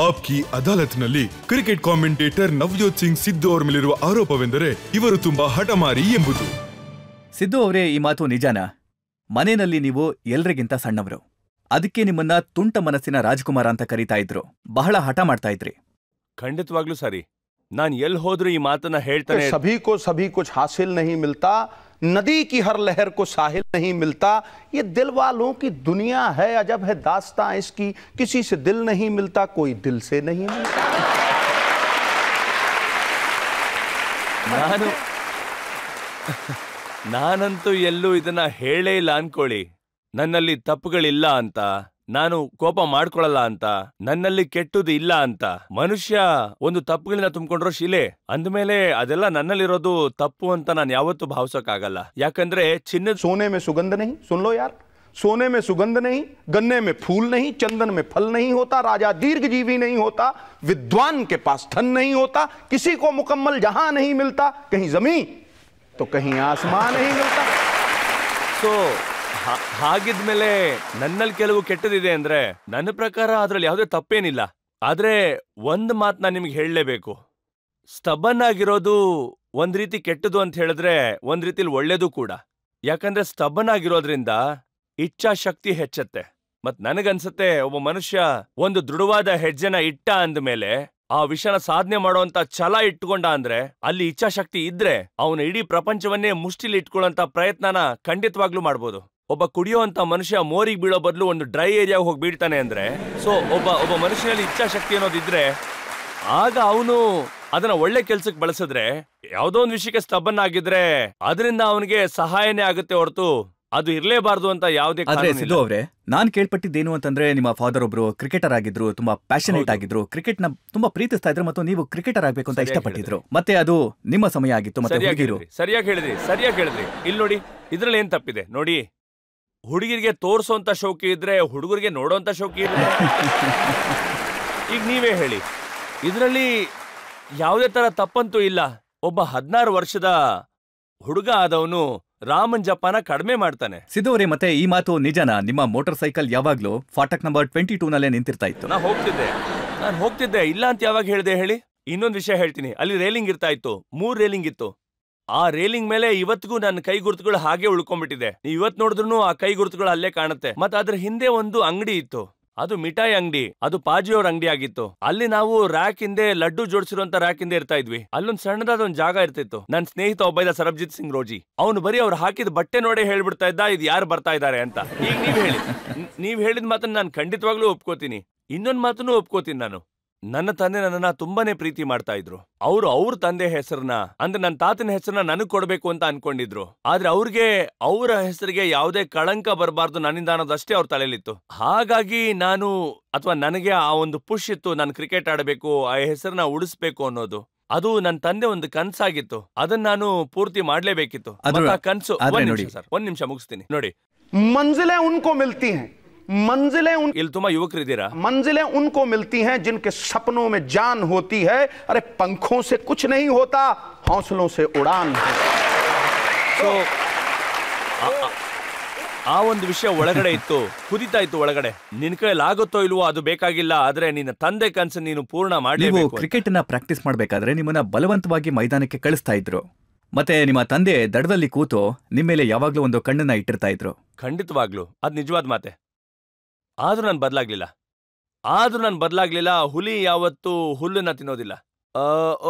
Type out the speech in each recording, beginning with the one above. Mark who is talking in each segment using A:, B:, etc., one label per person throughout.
A: Aapki ಅದಾಲತ್ನಲ್ಲಿ cricket commentator Navjot Singh Siddu ಅವರ ಮೇಲಿರುವ ಆರೋಪವೆಂದರೆ ಇವರು ತುಂಬಾ ಹಠಮಾರಿ ಎಂಬುದು.
B: ಸಿದ್ದು ಅವರೇ, ಈ ಮಾತು ನಿಜಾನಾ? ಮನೆಯಲ್ಲಿ ನೀವು ಎಲ್ರಿಗಿಂತ ಸಣ್ಣವರು, ಅದಕ್ಕೆ ನಿಮ್ಮನ್ನ ತುಂಟ ಮನಸ್ಸಿನ ರಾಜ್ಕುಮಾರ ಅಂತ ಕರೀತಾ ಇದ್ರು, ಬಹಳ ಹಠ ಮಾಡ್ತಾ ಇದ್ರಿ.
C: ಖಂಡಿತವಾಗ್ಲೂ ಸರಿ. ನಾನು ಎಲ್ಲಿ ಹೋದ್ರೂ ಈ ಮಾತನ್ನ ಹೇಳ್ತಾನೆ.
D: सभी कुछ हासिल नहीं मिलता, नदी की हर लहर को साहिल नहीं मिलता, ये दिल वालों की दुनिया है, अजब है दास्तां इसकी, किसी से दिल नहीं मिलता, कोई दिल से नहीं मिलता.
C: ನಾನಂತೂ ಎಲ್ಲೂ ಇದನ್ನ ಹೇಳೇ ಇಲ್ಲ ಅನ್ಕೊಳ್ಳಿ. ನನ್ನಲ್ಲಿ ತಪ್ಪುಗಳಿಲ್ಲ ಅಂತ, ನಾನು ಕೋಪ ಮಾಡ್ಕೊಳಲ್ಲ ಅಂತ, ನನ್ನಲ್ಲಿ ಕೆಟ್ಟದ್ದು ಇಲ್ಲ ಅಂತ. ಮನುಷ್ಯ ಒಂದು ತಪ್ಪುಗಳಿಂದ ತುಂಬಿಕೊಂಡ್ರೋ ಶಿಲೆ ಅಂದ್ಮೇಲೆ ಅದೆಲ್ಲ ನನ್ನಲ್ಲಿರೋದು ತಪ್ಪು ಅಂತ ನಾನು ಯಾವತ್ತೂ ಭಾವಿಸೋಕ್ಕಾಗಲ್ಲ. ಯಾಕಂದ್ರೆ ಚಿನ್ನದ
D: सोने में सुगंध नहीं, सुन लो यार, सोने में सुगंध नहीं, गन्ने में फूल नहीं, चंदन में फल नहीं होता, राजा दीर्घजीवी नहीं होता, विद्वान के पास धन नहीं होता, किसी को मुकम्मल जहां नहीं मिलता, कहीं जमीन तो कहीं आसमान नहीं मिलता.
C: ಸೊ ಹಾಗಿದ್ಮೇಲೆ ನನ್ನಲ್ಲಿ ಕೆಲವು ಕೆಟ್ಟದಿದೆ ಅಂದ್ರೆ ನನ್ನ ಪ್ರಕಾರ ಅದ್ರಲ್ಲಿ ಯಾವುದೇ ತಪ್ಪೇನಿಲ್ಲ. ಆದ್ರೆ ಒಂದ್ ಮಾತ್ ನಾನು ನಿಮ್ಗೆ ಹೇಳಲೇಬೇಕು. ಸ್ಟಬನ್ ಆಗಿರೋದು ಒಂದ್ ರೀತಿ ಕೆಟ್ಟದು ಅಂತ ಹೇಳಿದ್ರೆ ಒಂದ್ ರೀತಿಲಿ ಒಳ್ಳೇದು ಕೂಡ. ಯಾಕಂದ್ರೆ ಸ್ಟಬನ್ ಆಗಿರೋದ್ರಿಂದ ಇಚ್ಛಾಶಕ್ತಿ ಹೆಚ್ಚತ್ತೆ. ಮತ್ ನನಗನ್ಸತ್ತೆ ಒಬ್ಬ ಮನುಷ್ಯ ಒಂದು ದೃಢವಾದ ಹೆಜ್ಜೆನ ಇಟ್ಟ ಅಂದ್ಮೇಲೆ ಆ ವಿಷಯನ ಸಾಧನೆ ಮಾಡುವಂತ ಛಲ ಇಟ್ಕೊಂಡ ಅಂದ್ರೆ ಅಲ್ಲಿ ಇಚ್ಛಾಶಕ್ತಿ ಇದ್ರೆ ಅವನ ಇಡೀ ಪ್ರಪಂಚವನ್ನೇ ಮುಷ್ಟಿಲಿ ಇಟ್ಕೊಳ್ಳೋಂತ ಪ್ರಯತ್ನನ ಖಂಡಿತವಾಗ್ಲೂ ಮಾಡ್ಬೋದು. ಒಬ್ಬ ಕುಡಿಯುವಂತ ಮನುಷ್ಯ ಮೋರಿಗೆ ಬೀಳೋ ಬದಲು ಒಂದು ಡ್ರೈ ಏರಿಯಾಗ ಹೋಗಿ ಬೀಳ್ತಾನೆ ಅಂದ್ರೆ, ಸೊ ಒಬ್ಬ ಮನುಷ್ಯನಲ್ಲಿ ಇಚ್ಛಾಶಕ್ತಿ ಅನ್ನೋದಿದ್ರೆ ಆಗ ಅವನು ಅದನ್ನ ಒಳ್ಳೆ ಕೆಲ್ಸಕ್ಕೆ ಬಳಸಿದ್ರೆ, ಯಾವ್ದೋ ಒಂದು ವಿಷಯಕ್ಕೆ ಸ್ಟಬನ್ ಆಗಿದ್ರೆ ಅದರಿಂದ ಅವನಿಗೆ ಸಹಾಯನೇ ಆಗುತ್ತೆ ಹೊರತು ಅದು ಇರ್ಲೇಬಾರ್ದು ಅಂತ ಯಾವುದೇ.
B: ಸಿದ್ದು ಅವರೇ, ನಾನ್ ಕೇಳ್ಪಟ್ಟಿದ್ದೇನು ಅಂತಂದ್ರೆ ನಿಮ್ಮ ಫಾದರ್ ಒಬ್ರು ಕ್ರಿಕೆಟರ್ ಆಗಿದ್ರು, ತುಂಬಾ ಪ್ಯಾಷನೇಟ್ ಆಗಿದ್ರು, ಕ್ರಿಕೆಟ್ ನ ತುಂಬಾ ಪ್ರೀತಿಸ್ತಾ ಇದ್ರು ಮತ್ತು ನೀವು ಕ್ರಿಕೆಟರ್ ಆಗ್ಬೇಕು ಅಂತ ಇಷ್ಟಪಟ್ಟಿದ್ರು. ಮತ್ತೆ ಅದು ನಿಮ್ಮ ಸಮಯ ಆಗಿತ್ತು. ಮತ್ತೆ
C: ಸರಿಯಾಗಿ ಹೇಳಿದ್ರಿ. ಇಲ್ಲಿ ನೋಡಿ, ಇದ್ರಲ್ಲಿ ಏನ್ ತಪ್ಪಿದೆ ನೋಡಿ. ಹುಡುಗಿರಿಗೆ ತೋರ್ಸೋಂತ ಶೌಕಿ ಇದ್ರೆ ಹುಡುಗರಿಗೆ ನೋಡೋಂತ ಶೌಕಿ ಇದ್ರೆ ಈಗ ನೀವೇ ಹೇಳಿ, ಇದರಲ್ಲಿ ಯಾವುದೇ ತರ ತಪ್ಪಂತೂ ಇಲ್ಲ. ಒಬ್ಬ 16 ವರ್ಷದ ಹುಡುಗ ಆದವನು ರಾಮನ್ ಜಪಾನ ಕಡಿಮೆ ಮಾಡ್ತಾನೆ.
B: ಸಿದ್ದು ಅವರೇ, ಮತ್ತೆ ಈ ಮಾತು ನಿಜನಾ? ನಿಮ್ಮ ಮೋಟಾರ್ ಸೈಕಲ್ ಯಾವಾಗ್ಲೂ ಫಾಟಕ್ ನಂಬರ್ 22 ನಲ್ಲೇ ನಿಂತಿರ್ತಾ ಇತ್ತು.
C: ನಾನು ಹೋಗ್ತಿದ್ದೆ ಇಲ್ಲ ಅಂತ ಯಾವಾಗ ಹೇಳಿದೆ ಹೇಳಿ? ಇನ್ನೊಂದು ವಿಷಯ ಹೇಳ್ತೀನಿ. ಅಲ್ಲಿ ರೇಲಿಂಗ್ ಇರ್ತಾ ಇತ್ತು, 3 ರೇಲಿಂಗ್ ಇತ್ತು. ಆ ರೇಲಿಂಗ್ ಮೇಲೆ ಇವತ್ತಿಗೂ ನನ್ನ ಕೈ ಗುರುತುಗಳು ಹಾಗೆ ಉಳ್ಕೊಂಡ್ಬಿಟ್ಟಿದೆ. ನೀವು ಇವತ್ ನೋಡಿದ್ರು ಆ ಕೈ ಗುರುತುಗಳು ಅಲ್ಲೇ ಕಾಣುತ್ತೆ. ಮತ್ತೆ ಅದ್ರ ಹಿಂದೆ ಒಂದು ಅಂಗಡಿ ಇತ್ತು, ಅದು ಮಿಠಾಯಿ ಅಂಗಡಿ, ಅದು ಪಾಜಿಯವ್ರ ಅಂಗಡಿ ಆಗಿತ್ತು. ಅಲ್ಲಿ ನಾವು ರ್ಯಾಕ್ ಹಿಂದೆ ಲಡ್ಡು ಜೋಡಿಸಿರುವಂತ ರ್ಯಾಕ್ ಹಿಂದೆ ಇರ್ತಾ ಇದ್ವಿ. ಅಲ್ಲೊಂದ್ ಸಣ್ಣದಾದ ಒಂದ್ ಜಾಗ ಇರ್ತಿತ್ತು. ನನ್ನ ಸ್ನೇಹಿತ ಒಬ್ಬ ಇದ್ದ, ಸರ್ಬ್ಜಿತ್ ಸಿಂಗ್ ರೋಜಿ. ಅವನು ಬರೀ ಅವ್ರು ಹಾಕಿದ ಬಟ್ಟೆ ನೋಡೇ ಹೇಳ್ಬಿಡ್ತಾ ಇದ್ದ ಇದು ಯಾರು ಬರ್ತಾ ಇದಾರೆ ಅಂತ. ಈಗ ನೀವ್ ಹೇಳಿದ ಮಾತನ್ನ ನಾನು ಖಂಡಿತವಾಗ್ಲೂ ಒಪ್ಕೋತೀನಿ. ಇನ್ನೊಂದ್ ಮಾತನ್ನು ಒಪ್ಕೋತೀನಿ. ನನ್ನ ತಂದೆ ನನ್ನನ್ನ ತುಂಬಾನೇ ಪ್ರೀತಿ ಮಾಡ್ತಾ ಇದ್ರು. ಅವ್ರ ತಂದೆ ಹೆಸರನ್ನ ಅಂದ್ರೆ ನನ್ನ ತಾತನ ಹೆಸರನ್ನ ನನಗ್ ಕೊಡ್ಬೇಕು ಅಂತ ಅನ್ಕೊಂಡಿದ್ರು. ಆದ್ರೆ ಅವ್ರಿಗೆ ಅವರ ಹೆಸರಿಗೆ ಯಾವುದೇ ಕಳಂಕ ಬರಬಾರ್ದು ನನ್ನಿಂದ ಅನ್ನೋದಷ್ಟೇ ಅವ್ರ ತಲೆಯಲ್ಲಿತ್ತು. ಹಾಗಾಗಿ ನನಗೆ ಆ ಒಂದು ಪುಷ್ ಇತ್ತು, ನಾನು ಕ್ರಿಕೆಟ್ ಆಡಬೇಕು, ಆ ಹೆಸರನ್ನ ಉಳಿಸ್ಬೇಕು ಅನ್ನೋದು. ಅದು ನನ್ನ ತಂದೆ ಒಂದು ಕನ್ಸಾಗಿತ್ತು. ಅದನ್ನ ನಾನು ಪೂರ್ತಿ ಮಾಡ್ಲೇಬೇಕಿತ್ತು. ಆ ಕನ್ಸು ಒಂದ್ ನಿಮಿಷ ಮುಗಿಸ್ತೀನಿ ನೋಡಿ.
D: ಮಂಜಿಲೆ ಉನ್ಕೋ ಮಿಲ್ತಿ ಹೈ,
C: ಇಲ್ಲಿ ತುಂಬಾ ಯುವಕರಿದ್ದೀರಾ.
D: मंजिलें उनको मिलती हैं जिनके सपनों में जान होती है. अरे पंखों से कुछ नहीं होता, हौसलों से उड़ान है.
C: ಆ ಒಂದು ವಿಷಯ ಒಳಗಡೆ ಇತ್ತು, ಕುದಿತಾ ಇತ್ತು ಒಳಗಡೆ. ನಿನ್ ಕೈಯಲ್ಲಿ ಆಗುತ್ತೋ ಇಲ್ವೋ ಅದು ಬೇಕಾಗಿಲ್ಲ, ಆದ್ರೆ ನಿನ್ನ ತಂದೆ ಕನಸು ನೀನು ಪೂರ್ಣ ಮಾಡಲೇಬೇಕು.
B: ಕ್ರಿಕೆಟ್ ನ ಪ್ರಾಕ್ಟೀಸ್ ಮಾಡ್ಬೇಕಾದ್ರೆ ನಿಮ್ಮನ್ನ ಬಲವಂತವಾಗಿ ಮೈದಾನಕ್ಕೆ ಕಳಿಸ್ತಾ ಇದ್ರು. ಮತ್ತೆ ನಿಮ್ಮ ತಂದೆ ದಡದಲ್ಲಿ ಕೂತು ನಿಮ್ಮ ಮೇಲೆ ಯಾವಾಗ್ಲೂ ಒಂದು ಕಣ್ಣನ್ನ ಇಟ್ಟಿರ್ತಾ ಇದ್ರು.
C: ಖಂಡಿತವಾಗ್ಲು ಅದ್ ನಿಜವಾದ ಮಾತೆ. ಆದ್ರೂ ನಾನು ಬದಲಾಗ್ಲಿಲ್ಲ. ಹುಲಿ ಯಾವತ್ತೂ ಹುಲ್ಲನ್ನ ತಿನ್ನೋದಿಲ್ಲ.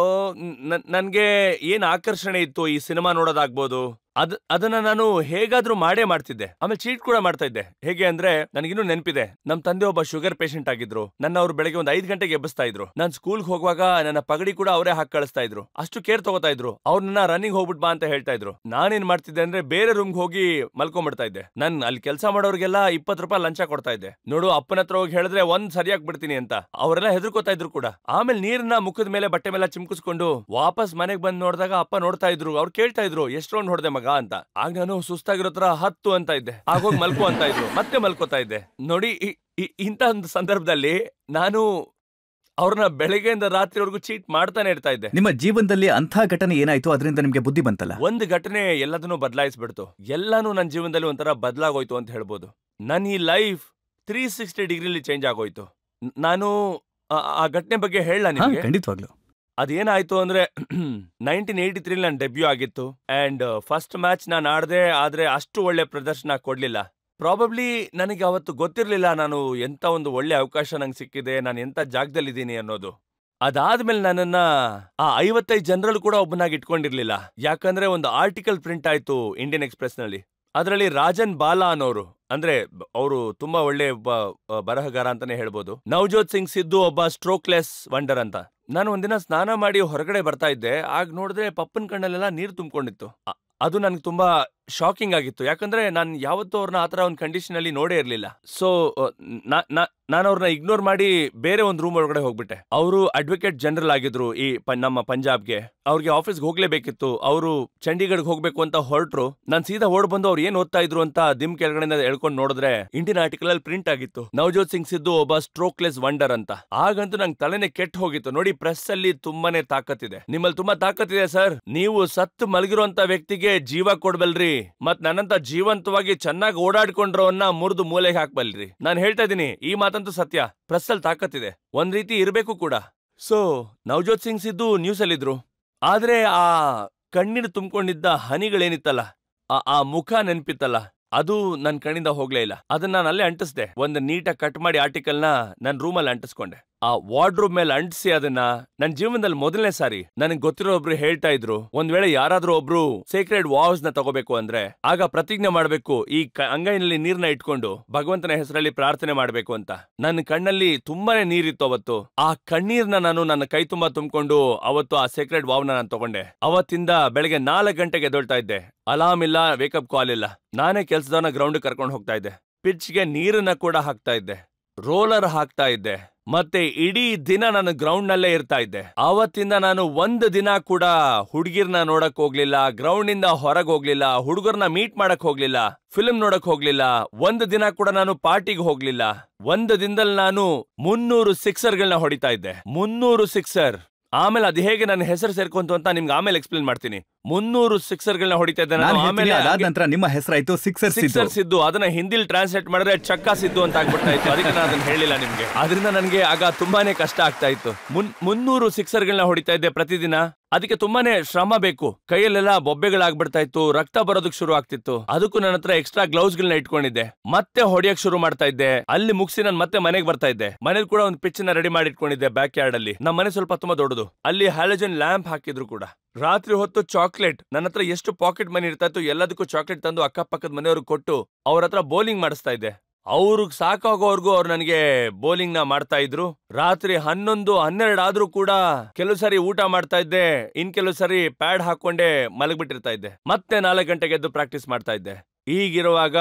C: ನನ್ಗೆ ಏನ್ ಆಕರ್ಷಣೆ ಇತ್ತು ಈ ಸಿನಿಮಾ ನೋಡೋದಾಗ್ಬೋದು, ಅದನ್ನ ನಾನು ಹೇಗಾದ್ರೂ ಮಾಡ್ತಿದ್ದೆ. ಆಮೇಲೆ ಚೀಟ್ ಕೂಡ ಮಾಡ್ತಾ ಇದ್ದೆ. ಹೇಗೆ ಅಂದ್ರೆ ನನಗಿನ್ನೂ ನೆನಪಿದೆ, ನಮ್ ತಂದೆ ಒಬ್ಬ ಶುಗರ್ ಪೇಷಂಟ್ ಆಗಿದ್ರು. ನನ್ನ ಅವ್ರು ಬೆಳಗ್ಗೆ ಒಂದು 5 ಗಂಟೆಗೆ ಎಬ್ಬಿಸ್ತಾ ಇದ್ರು. ನಾನ್ ಸ್ಕೂಲ್ಗೆ ಹೋಗುವಾಗ ನನ್ನ ಪಗಡಿ ಕೂಡ ಅವರೇ ಹಾಕಿ ಕಳಿಸ್ತಾ ಇದ್ರು. ಅಷ್ಟು ಕೇರ್ ತಗೋತಾ ಇದ್ರು. ಅವ್ರನ್ನ ರನ್ನಿಂಗ್ ಹೋಗ್ಬಿಟ್ ಬಾ ಅಂತ ಹೇಳ್ತಾ ಇದ್ರು. ನಾನೇನ್ ಮಾಡ್ತಿದ್ದೆ ಅಂದ್ರೆ ಬೇರೆ ರೂಮ್ಗೆ ಹೋಗಿ ಮಲ್ಕೊಂಡ್ಬಿಡ್ತಾ ಇದ್ದೆ. ನಾನು ಅಲ್ಲಿ ಕೆಲಸ ಮಾಡೋರ್ಗೆಲ್ಲ 20 ರೂಪಾಯಿ ಲಂಚ ಕೊಡ್ತಾ ಇದ್ದೆ. ನೋಡು, ಅಪ್ಪನ ಹತ್ರ ಹೋಗಿ ಹೇಳಿದ್ರೆ ಒಂದ್ ಸರಿಯಾಗಿ ಬಿಡ್ತೀನಿ ಅಂತ. ಅವರೆಲ್ಲ ಹೆದರ್ಕೋತಾ ಇದ್ರು ಕೂಡ. ಆಮೇಲೆ ನೀರನ್ನ ಮುಖದ ಮೇಲೆ ಬಟ್ಟೆ ಮೇಲೆ ಚಿಮ್ಕಿಸ್ಕೊಂಡು ವಾಪಸ್ ಮನೆಗ್ ಬಂದ್ ನೋಡಿದಾಗ ಅಪ್ಪ ನೋಡ್ತಾ ಇದ್ರು. ಅವ್ರು ಕೇಳ್ತಾ ಇದ್ರು, ಎಷ್ಟು ರೌಂಡ್ ಹೊಡೆದೆ ಮಗ ಅಂತ. ಆಗ ನಾನು ಸುಸ್ತಾಗಿರೋ ತರ 10 ಅಂತ ಇದ್ದೆ. ಆಗೋಗಿ ಮಲ್ಕೋ ಅಂತ ಇದ್ರು, ಮತ್ತೆ ಮಲ್ಕೋತಾ ಇದ್ದೆ. ನೋಡಿ, ಇಂಥ ಒಂದು ಸಂದರ್ಭದಲ್ಲಿ ನಾನು ಅವ್ರನ್ನ ಬೆಳಗ್ಗೆಯಿಂದ ರಾತ್ರಿವರೆಗೂ ಚೀಟ್ ಮಾಡ್ತಾನೆ ಇರ್ತಾ ಇದ್ದೆ.
B: ನಿಮ್ಮ ಜೀವನದಲ್ಲಿ ಅಂಥ ಘಟನೆ ಏನಾಯ್ತು, ಅದರಿಂದ ನಿಮ್ಗೆ ಬುದ್ಧಿ ಬಂತಲ್ಲ?
C: ಒಂದು ಘಟನೆ ಎಲ್ಲದನ್ನೂ ಬದಲಾಯಿಸ್ಬಿಡ್ತು. ಎಲ್ಲಾನು ನನ್ನ ಜೀವನದಲ್ಲಿ ಒಂಥರ ಬದಲಾಗೋಯ್ತು ಅಂತ ಹೇಳ್ಬೋದು. ನನ್ನ ಈ ಲೈಫ್ 360 ಡಿಗ್ರಿಲಿ ಚೇಂಜ್ ಆಗೋಯ್ತು. ನಾನು ಆ ಘಟನೆ ಬಗ್ಗೆ ಹೇಳ ನಿಮ್ಗೆ?
B: ಖಂಡಿತವಾಗ್ಲು.
C: ಅದೇನಾಯ್ತು ಅಂದ್ರೆ 1983 ನನ್ನ ಡೆಬ್ಯೂ ಆಗಿತ್ತು ಅಂಡ್ ಫಸ್ಟ್ ಮ್ಯಾಚ್ ನಾನು ಆಡದೆ, ಆದ್ರೆ ಅಷ್ಟು ಒಳ್ಳೆ ಪ್ರದರ್ಶನ ಕೊಡ್ಲಿಲ್ಲ. ಪ್ರಾಬಬ್ಲಿ ನನಗೆ ಅವತ್ತು ಗೊತ್ತಿರ್ಲಿಲ್ಲ ನಾನು ಎಂತ ಒಂದು ಒಳ್ಳೆ ಅವಕಾಶ ನಂಗೆ ಸಿಕ್ಕಿದೆ, ನಾನು ಎಂತ ಜಾಗದಲ್ಲಿದ್ದೀನಿ ಅನ್ನೋದು. ಅದಾದ್ಮೇಲೆ ನನ್ನನ್ನ ಆ 55 ಜನರಲ್ಲೂ ಕೂಡ ಒಬ್ಬನಾಗಿ ಇಟ್ಕೊಂಡಿರ್ಲಿಲ್ಲ. ಯಾಕಂದ್ರೆ ಒಂದು ಆರ್ಟಿಕಲ್ ಪ್ರಿಂಟ್ ಆಯ್ತು ಇಂಡಿಯನ್ ಎಕ್ಸ್‌ಪ್ರೆಸ್ ನಲ್ಲಿ. ಅದರಲ್ಲಿ ರಾಜನ್ ಬಾಲಾ ಅನ್ನೋರು, ಅಂದ್ರೆ ಅವರು ತುಂಬಾ ಒಳ್ಳೆ ಬರಹಗಾರ ಅಂತಾನೆ ಹೇಳ್ಬೋದು. ನವಜೋತ್ ಸಿಂಗ್ ಸಿದ್ದು ಒಬ್ಬ ಸ್ಟ್ರೋಕ್ಲೆಸ್ ವಂಡರ್ ಅಂತ. ನಾನು ಒಂದಿನ ಸ್ನಾನ ಮಾಡಿ ಹೊರಗಡೆ ಬರ್ತಾ ಇದ್ದೆ, ಆಗ ನೋಡಿದ್ರೆ ಪಪ್ಪನ್ ಕಣ್ಣಲ್ಲೆಲ್ಲ ನೀರು ತುಂಬಿಕೊಂಡಿತ್ತು. ಅದು ನನ್ಗೆ ತುಂಬಾ ಶಾಕಿಂಗ್ ಆಗಿತ್ತು, ಯಾಕಂದ್ರೆ ನಾನು ಯಾವತ್ತೂ ಅವ್ರನ್ನ ಆತರ ಒಂದು ಕಂಡೀಷನ್ ಅಲ್ಲಿ ನೋಡೇ ಇರ್ಲಿಲ್ಲ. ಸೊ ನಾನು ಅವ್ರನ್ನ ಇಗ್ನೋರ್ ಮಾಡಿ ಬೇರೆ ಒಂದು ರೂಮ್ ಒಳಗಡೆ ಹೋಗ್ಬಿಟ್ಟೆ. ಅವರು ಅಡ್ವೊಕೇಟ್ ಜನರಲ್ ಆಗಿದ್ರು ಈ ನಮ್ಮ ಪಂಜಾಬ್ಗೆ. ಅವ್ರಿಗೆ ಆಫೀಸ್ಗೆ ಹೋಗ್ಲೇಬೇಕಿತ್ತು. ಅವರು ಚಂಡೀಗಢ್ಗೆ ಹೋಗ್ಬೇಕು ಅಂತ ಹೊರಟ್ರು. ನಾನು ಸೀದಾ ಓಡ್ ಬಂದು ಅವ್ರು ಏನ್ ಓದ್ತಾ ಇದ್ರು ಅಂತ ದಿಮ್ ಕೆಳಗಡೆ ಹೇಳ್ಕೊಂಡು ನೋಡಿದ್ರೆ ಇಂಡಿಯನ್ ಆರ್ಟಿಕಲ್ ಅಲ್ಲಿ ಪ್ರಿಂಟ್ ಆಗಿತ್ತು, ನವಜೋತ್ ಸಿಂಗ್ ಸಿದ್ದು ಒಬ್ಬ ಸ್ಟ್ರೋಕ್ಲೆಸ್ ವಂಡರ್ ಅಂತ. ಆಗಂತೂ ನಂಗೆ ತಲೆನೇ ಕೆಟ್ಟ ಹೋಗಿತ್ತು. ನೋಡಿ, ಪ್ರೆಸ್ ಅಲ್ಲಿ ತುಂಬಾನೇ ತಾಕತ್ತಿದೆ, ನಿಮ್ಮಲ್ಲಿ ತುಂಬಾ ತಾಕತ್ತಿದೆ ಸರ್. ನೀವು ಸತ್ತು ಮಲಗಿರುವಂತ ವ್ಯಕ್ತಿಗೆ ಜೀವ ಕೊಡ್ಬಲ್ರಿ, ಮತ್ ನನ್ನಂತ ಜೀವಂತವಾಗಿ ಚೆನ್ನಾಗಿ ಓಡಾಡ್ಕೊಂಡ್ರವನ್ನ ಮುರಿದು ಮೂಲೆಗೆ ಹಾಕ್ಬಲ್ರಿ. ನಾನು ಹೇಳ್ತಾ ಇದೀನಿ, ಈ ಮಾತಂತೂ ಸತ್ಯ. ಪ್ರೆಸ್ ಅಲ್ಲಿ ತಾಕತ್ತಿದೆ, ಒಂದ್ ರೀತಿ ಇರ್ಬೇಕು ಕೂಡ. ಸೊ ನವಜೋತ್ ಸಿಂಗ್ ಸಿದ್ದು ನ್ಯೂಸ್ ಅಲ್ಲಿದ್ರು, ಆದ್ರೆ ಆ ಕಣ್ಣಿನ ತುಂಬಿಕೊಂಡಿದ್ದ ಹನಿಗಳೇನಿತ್ತಲ್ಲ, ಆ ಮುಖ ನೆನ್ಪಿತ್ತಲ್ಲ, ಅದು ನನ್ ಕಣ್ಣಿಂದ ಹೋಗ್ಲೇ ಇಲ್ಲ. ಅದನ್ನ ನಾನು ಅಲ್ಲೇ ಅಂಟಿಸ್ದೆ. ಒಂದು ನೀಟಾಗಿ ಕಟ್ ಮಾಡಿ ಆರ್ಟಿಕಲ್ನ ನನ್ನ ರೂಮಲ್ಲಿ ಅಂಟಿಸ್ಕೊಂಡೆ. ಆ ವಾರ್ಡ್ರೋಬ್ ಮೇಲೆ ಅಂಟಿಸಿ ಅದನ್ನ ನನ್ನ ಜೀವನದಲ್ಲಿ ಮೊದಲನೇ ಸಾರಿ ನನಗೆ ಗೊತ್ತಿರೋ ಒಬ್ರು ಹೇಳ್ತಾ ಇದ್ರು, ಒಂದ್ ವೇಳೆ ಯಾರಾದ್ರೂ ಒಬ್ರು ಸೇಕ್ರೆಡ್ ವಾವ್ಸ್ ನ ತಗೋಬೇಕು ಅಂದ್ರೆ ಆಗ ಪ್ರತಿಜ್ಞೆ ಮಾಡ್ಬೇಕು, ಈ ಅಂಗೈನಲ್ಲಿ ನೀರ್ನ ಇಟ್ಕೊಂಡು ಭಗವಂತನ ಹೆಸರಲ್ಲಿ ಪ್ರಾರ್ಥನೆ ಮಾಡ್ಬೇಕು ಅಂತ. ನನ್ನ ಕಣ್ಣಲ್ಲಿ ತುಂಬಾನೇ ನೀರಿತ್ತು ಅವತ್ತು. ಆ ಕಣ್ಣೀರ್ನ ನಾನು ನನ್ನ ಕೈ ತುಂಬಾ ತುಂಬಿಕೊಂಡು ಅವತ್ತು ಆ ಸೇಕ್ರೆಡ್ ವಾವ್ ನಾನು ತಗೊಂಡೆ. ಅವತ್ತಿಂದ ಬೆಳಗ್ಗೆ 4 ಗಂಟೆಗೆ ಎದ್ದೇಳ್ತಾ ಇದ್ದೆ. ಅಲಾರ್ಮ್ ಇಲ್ಲ, ವೇಕಪ್ ಕಾಲ್ ಇಲ್ಲ. ನಾನೇ ಕೆಲ್ಸದವನ ಗ್ರೌಂಡ್ ಕರ್ಕೊಂಡು ಹೋಗ್ತಾ ಇದ್ದೆ. ಪಿಚ್ಗೆ ನೀರನ್ನ ಕೂಡ ಹಾಕ್ತಾ ಇದ್ದೆ, ರೋಲರ್ ಹಾಕ್ತಾ ಇದ್ದೆ, ಮತ್ತೆ ಇಡೀ ದಿನ ನಾನು ಗ್ರೌಂಡ್ ನಲ್ಲೇ ಇರ್ತಾ ಇದ್ದೆ. ಆವತ್ತಿಂದ ನಾನು ಒಂದು ದಿನ ಕೂಡ ಹುಡುಗಿರ್ನ ನೋಡಕ್ ಹೋಗ್ಲಿಲ್ಲ, ಗ್ರೌಂಡ್ ನಿಂದ ಹೊರಗೆ ಹೋಗ್ಲಿಲ್ಲ, ಹುಡುಗರ್ನ ಮೀಟ್ ಮಾಡಕ್ ಹೋಗ್ಲಿಲ್ಲ, ಫಿಲ್ಮ್ ನೋಡಕ್ ಹೋಗ್ಲಿಲ್ಲ, ಒಂದು ದಿನ ಕೂಡ ನಾನು ಪಾರ್ಟಿಗೆ ಹೋಗ್ಲಿಲ್ಲ. ಒಂದು ದಿನದಲ್ಲಿ ನಾನು 300 ಸಿಕ್ಸರ್ಗಳನ್ನ ಹೊಡಿತಾ ಇದ್ದೆ. 300 ಸಿಕ್ಸರ್. ಆಮೇಲೆ ಅದು ಹೇಗೆ ನನ್ನ ಹೆಸರು ಸೇರ್ಕೊಂತು ಅಂತ ನಿಮ್ಗೆ ಆಮೇಲೆ ಎಕ್ಸ್ಪ್ಲೇನ್ ಮಾಡ್ತೀನಿ. 300 ಸಿಕ್ಸರ್ಗಳನ್ನ ಹೊಡಿತಾ ಇದ್ದೆ ನಾನು. ಆಮೇಲೆ
B: ನಂತರ ನಿಮ್ಮ ಹೆಸರಾಯ್ತು ಸಿಕ್ಸರ್
C: ಸಿದ್ದು. ಅದನ್ನ ಹಿಂದಿಲ್ ಟ್ರಾನ್ಸ್ಲೇಟ್ ಮಾಡಿದ್ರೆ ಚಕ್ಕಾ ಸಿದ್ದು ಅಂತ ಆಗ್ಬಿಡ್ತಾ ಇತ್ತು. ಅದಕ್ಕೆ ನಾನು ಅದನ್ನ ಹೇಳಿಲ್ಲ ನಿಮ್ಗೆ. ಅದರಿಂದ ನನಗೆ ಆಗ ತುಂಬಾನೇ ಕಷ್ಟ ಆಗ್ತಾ ಇತ್ತು. 300 ಸಿಕ್ಸರ್ಗಳನ್ನ ಹೊಡಿತಾ ಇದ್ದೆ ಪ್ರತಿದಿನ. ಅದಕ್ಕೆ ತುಂಬಾನೇ ಶ್ರಮ ಬೇಕು. ಕೈಯಲ್ಲೆಲ್ಲ ಬೊಬ್ಬೆಗಳಾಗ್ಬಿಡ್ತಾ ಇತ್ತು, ರಕ್ತ ಬರೋದಕ್ಕೆ ಶುರು ಆಗ್ತಿತ್ತು. ಅದಕ್ಕೂ ನನ್ನ ಹತ್ರ ಎಕ್ಸ್ಟ್ರಾ ಗ್ಲೌಸ್ ಗಳನ್ನ ಇಟ್ಕೊಂಡಿದ್ದೆ. ಮತ್ತೆ ಹೊಡಿಯಕ್ ಶುರು ಮಾಡ್ತಾ ಇದ್ದೆ. ಅಲ್ಲಿ ಮುಗಿಸಿ ನಾನು ಮತ್ತೆ ಮನೆಗೆ ಬರ್ತಾ ಇದ್ದೆ. ಮನೇಲಿ ಕೂಡ ಒಂದು ಪಿಚ್ ನ ರೆಡಿ ಮಾಡಿ ಇಟ್ಕೊಂಡಿದ್ದೆ ಬ್ಯಾಕ್ ಯಾರ್ಡ್ ಅಲ್ಲಿ. ನಮ್ಮ ಮನೆ ಸ್ವಲ್ಪ ತುಂಬಾ ದೊಡ್ಡದು. ಅಲ್ಲಿ ಹ್ಯಾಲೋಜನ್ ಲ್ಯಾಂಪ್ ಹಾಕಿದ್ರು ಕೂಡ. ರಾತ್ರಿ ಹೊತ್ತು ಚಾಕ್ಲೇಟ್, ನನ್ನ ಹತ್ರ ಎಷ್ಟು ಪಾಕೆಟ್ ಮನಿ ಇರ್ತಾ ಇತ್ತು ಎಲ್ಲದಕ್ಕೂ ಚಾಕ್ಲೇಟ್ ತಂದು ಅಕ್ಕಪಕ್ಕದ ಮನೆಯವ್ರಿಗೆ ಕೊಟ್ಟು ಅವ್ರ ಹತ್ರ ಬೌಲಿಂಗ್ ಮಾಡಿಸ್ತಾ ಇದ್ದೆ. ಅವ್ರಿಗೆ ಸಾಕಾಗೋವರೆಗೂ ಅವ್ರು ನನಗೆ ಬೌಲಿಂಗ್ ನ ಮಾಡ್ತಾ ಇದ್ರು. ರಾತ್ರಿ 11, 12 ಆದ್ರೂ ಕೂಡ ಕೆಲವು ಸರಿ ಊಟ ಮಾಡ್ತಾ ಇದ್ದೆ, ಕೆಲವು ಸರಿ ಪ್ಯಾಡ್ ಹಾಕೊಂಡೆ ಮಲಗ್ಬಿಟ್ಟಿರ್ತಾ ಇದ್ದೆ. ಮತ್ತೆ 4 ಗಂಟೆಗೆ ಎದ್ದು ಪ್ರಾಕ್ಟೀಸ್ ಮಾಡ್ತಾ ಇದ್ದೆ. ಈಗಿರುವಾಗ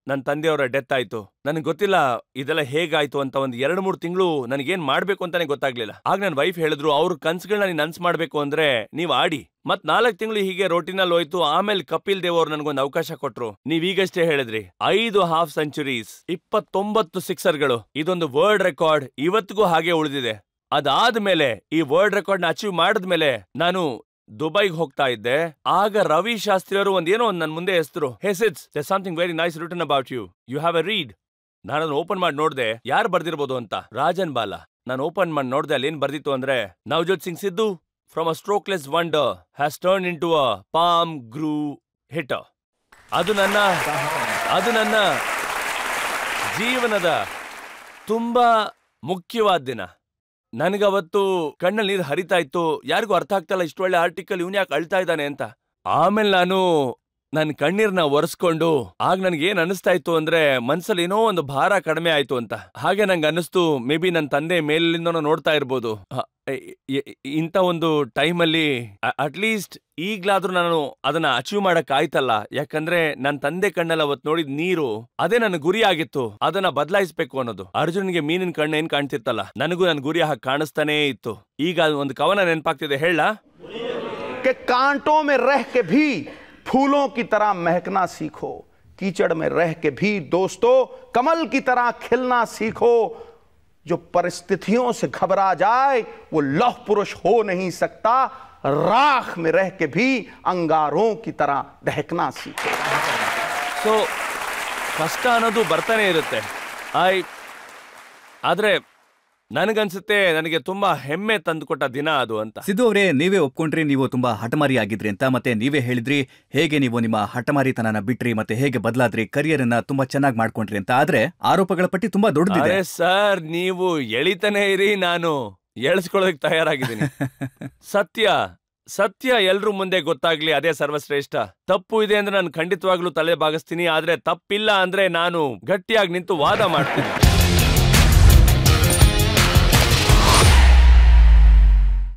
C: ನನ್ನ ತಂದೆಯವರ ಡೆತ್ ಆಯ್ತು. ನನಗೆ ಗೊತ್ತಿಲ್ಲ ಇದೆಲ್ಲ ಹೇಗಾಯ್ತು ಅಂತ. ಒಂದು 2-3 ತಿಂಗಳು ನನಗೇನ್ ಮಾಡ್ಬೇಕು ಅಂತಾನೆ ಗೊತ್ತಾಗ್ಲಿಲ್ಲ. ಆಗ ನನ್ನ ವೈಫ್ ಹೇಳಿದ್ರು, ಅವ್ರ ಕನ್ಸುಗಳನ್ನ ನೀನ್ ನನ್ಸ್ ಮಾಡ್ಬೇಕು ಅಂದ್ರೆ ನೀವ್ ಆಡಿ. ಮತ್ 4 ತಿಂಗಳು ಹೀಗೆ ರೋಟಿನಲ್ಲಿ ಹೋಯ್ತು. ಆಮೇಲೆ ಕಪಿಲ್ ದೇವ್ ಅವ್ರು ನನಗೊಂದು ಅವಕಾಶ ಕೊಟ್ರು. ನೀವ್ ಈಗಷ್ಟೇ ಹೇಳಿದ್ರಿ, 5 ಹಾಫ್ ಸೆಂಚುರೀಸ್, 29 ಸಿಕ್ಸರ್ಗಳು. ಇದೊಂದು ವರ್ಲ್ಡ್ ರೆಕಾರ್ಡ್, ಇವತ್ತಿಗೂ ಹಾಗೆ ಉಳಿದಿದೆ. ಅದಾದ್ಮೇಲೆ ಈ ವರ್ಲ್ಡ್ ರೆಕಾರ್ಡ್ ನ ಅಚೀವ್ ಮಾಡಿದ್ಮೇಲೆ ನಾನು ದುಬೈಗೆ ಹೋಗ್ತಾ ಇದ್ದೆ. ಆಗ ರವಿ ಶಾಸ್ತ್ರಿ ಅವರು ಒಂದೇನೋ ನನ್ ಮುಂದೆ ಹೆಸರು, hey Sids, there something very nice written about you, you have a read. ನಾನು ಅದನ್ನ ಓಪನ್ ಮಾಡಿ ನೋಡ್ದೆ, ಯಾರು ಬರ್ದಿರ್ಬೋದು ಅಂತ. ರಾಜನ್ ಬಾಲಾ. ನಾನು ಓಪನ್ ಮಾಡಿ ನೋಡ್ದೆ, ಅಲ್ಲಿ ಏನ್ ಬರ್ದಿತ್ತು ಅಂದ್ರೆ, Navjot Singh Sidhu from a strokeless wonder has turn into a palm grove hitter. ಅದು ನನ್ನ ಜೀವನದ ತುಂಬಾ ಮುಖ್ಯವಾದ ದಿನ. ನನಗವತ್ತು ಕಣ್ಣಲ್ಲಿ ನೀರು ಹರಿತಾ ಇತ್ತು. ಯಾರಿಗೂ ಅರ್ಥ ಆಗ್ತಲ್ಲ, ಇಷ್ಟು ಒಳ್ಳೆ ಆರ್ಟಿಕಲ್ ಇವನ್ ಯಾಕೆ ಅಳ್ತಾ ಇದ್ದಾನೆ ಅಂತ. ಆಮೇಲೆ ನಾನು ನನ್ನ ಕಣ್ಣೀರ್ನ ಒರೆಸ್ಕೊಂಡು ಆಗ ನನ್ಗೆ ಏನ್ ಅನಿಸ್ತಾ ಇತ್ತು ಅಂದ್ರೆ, ಮನ್ಸಲ್ಲಿ ಏನೋ ಒಂದು ಭಾರ ಕಡಿಮೆ ಆಯ್ತು ಅಂತ. ಹಾಗೆ ನಂಗೆ ಅನ್ನಿಸ್ತು, ಮೇ ಬಿ ನನ್ನ ತಂದೆ ಮೇಲಿಂದ ನೋಡ್ತಾ ಇರ್ಬೋದು. ಇಂಥ ಒಂದು ಟೈಮಲ್ಲಿ ಅಟ್ಲೀಸ್ಟ್ ಈಗ್ಲಾದ್ರೂ ನಾನು ಅದನ್ನ ಅಚೀವ್ ಮಾಡಕ್ ಆಯ್ತಲ್ಲ. ಯಾಕಂದ್ರೆ ನನ್ನ ತಂದೆ ಕಣ್ಣಲ್ಲಿ ಅವತ್ತು ನೋಡಿದ ನೀರು, ಅದೇ ನನ್ನ ಗುರಿ ಆಗಿತ್ತು. ಅದನ್ನ ಬದಲಾಯಿಸ್ಬೇಕು ಅನ್ನೋದು. ಅರ್ಜುನ್ಗೆ ಮೀನಿನ ಕಣ್ಣು ಏನ್ ಕಾಣ್ತಿತ್ತಲ್ಲ, ನನಗೂ ನನ್ನ ಗುರಿ ಹಾಗೆ ಕಾಣಿಸ್ತಾನೇ ಇತ್ತು. ಈಗ ಒಂದು ಕವನ ನೆನಪಾಗ್ತಿದೆ, ಹೇಳ.
D: कांटों में रह के भी फूलों की तरह महकना सीखो, कीचड़ में रह के भी दोस्तों कमल की तरह खिलना सीखो. जो परिस्थितियों से घबरा जाए वो लौह पुरुष हो नहीं सकता, राख में रह के भी अंगारों की तरह दहकना सीखो.
C: ಸೊ ಕಷ್ಟ ಅನ್ನೋದು ಬರ್ತಾನೆ ಇರುತ್ತೆ. ಆದ್ರೆ ನನಗನ್ಸುತ್ತೆ ನನಗೆ ತುಂಬಾ ಹೆಮ್ಮೆ ತಂದುಕೊಟ್ಟ ದಿನ ಅದು ಅಂತ.
B: ಸಿದ್ದು ಅವರೇ, ನೀವೇ ಒಪ್ಕೊಂಡ್ರಿ ನೀವು ತುಂಬಾ ಹಠಮಾರಿ ಆಗಿದ್ರಿ ಅಂತ. ಮತ್ತೆ ನೀವೇ ಹೇಳಿದ್ರಿ ಹೇಗೆ ನೀವು ನಿಮ್ಮ ಹಠಮಾರಿತನನ ಬಿಟ್ರಿ ಮತ್ತೆ ಹೇಗೆ ಬದಲಾದ್ರಿ, ಕರಿಯರ್ ಅನ್ನ ತುಂಬಾ ಚೆನ್ನಾಗಿ ಮಾಡ್ಕೊಂಡ್ರಿ ಅಂತ. ಆದ್ರೆ ಆರೋಪಗಳ ಪಟ್ಟಿ ತುಂಬಾ ದೊಡ್ಡದಿದೆ.
C: ಸರ್, ನೀವು ಎಳಿತಾನೆ ಇರಿ, ನಾನು ಎಳ್ಸ್ಕೊಳ್ಳೋದಕ್ಕೆ ತಯಾರಾಗಿದ್ದೀನಿ. ಸತ್ಯ ಎಲ್ರೂ ಮುಂದೆ ಗೊತ್ತಾಗ್ಲಿ, ಅದೇ ಸರ್ವಶ್ರೇಷ್ಠ. ತಪ್ಪು ಇದೆ ಅಂದ್ರೆ ನಾನು ಖಂಡಿತವಾಗ್ಲೂ ತಲೆ ಬಾಗಿಸ್ತೀನಿ, ಆದ್ರೆ ತಪ್ಪಿಲ್ಲ ಅಂದ್ರೆ ನಾನು ಗಟ್ಟಿಯಾಗಿ ನಿಂತು ವಾದ ಮಾಡ್ತೀನಿ.